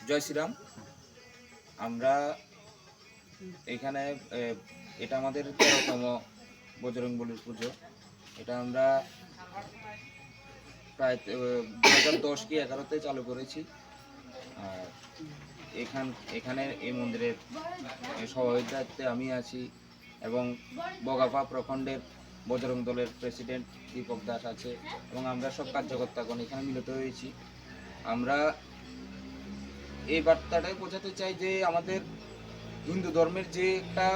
জয় শ্রীরাম। আমরা এখানে এটা আমাদের 13তম বজরংবলীর পুজো। এটা আমরা প্রায় 2010 কি 11তে চালু করেছি। আর এখানে এই মন্দিরের সভাপতিত্বে আমি আছি এবং বগাফা প্রখণ্ডের বজরং দলের প্রেসিডেন্ট দীপক দাস আছে এবং আমরা সব কার্যকর্তাগণ এখানে মিলিত হয়েছি। আমরা এই বার্তাটাই বোঝাতে চাই যে আমাদের হিন্দু ধর্মের যে একটা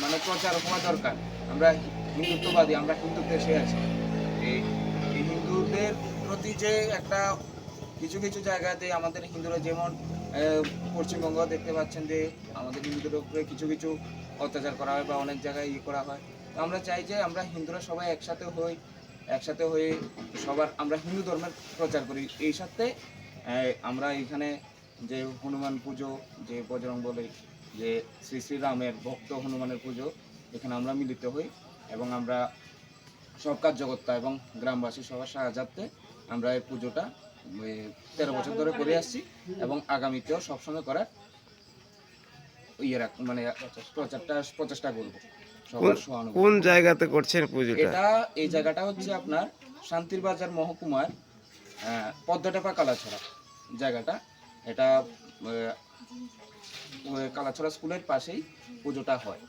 মানে প্রচার হওয়া দরকার। আমরা হিন্দুত্ববাদী, আমরা হিন্দু দেশে আছি। এই হিন্দুদের প্রতি যে একটা কিছু কিছু জায়গাতে আমাদের হিন্দুরা যেমন পশ্চিমবঙ্গ দেখতে পাচ্ছেন যে আমাদের হিন্দুদের উপরে কিছু কিছু অত্যাচার করা হয় বা অনেক জায়গায় করা হয়। তো আমরা চাই যে আমরা হিন্দুরা সবাই একসাথে হয়ে সবার আমরা হিন্দু ধর্মের প্রচার করি। এই সাথে আমরা এখানে যে হনুমান পুজো, যে বজরং বলে যে শ্রী শ্রীরামের ভক্ত হনুমানের পুজো, এখানে আমরা মিলিত হই এবং আমরা সব কার্যকর্তা এবং গ্রামবাসী সবার সাহায্যার্থে আমরা এই পুজোটা 13 বছর ধরে করে আসছি এবং আগামীতেও সবসময় করার মানে প্রচেষ্টা করবো। কোন জায়গাতে করছেন পুজোটা? এই জায়গাটা হচ্ছে আপনার শান্তির বাজার মহকুমার পদ্মটেপা কালাছড়া জায়গাটা। এটা কালাছড়া স্কুলের পাশেই পুজোটা হয়।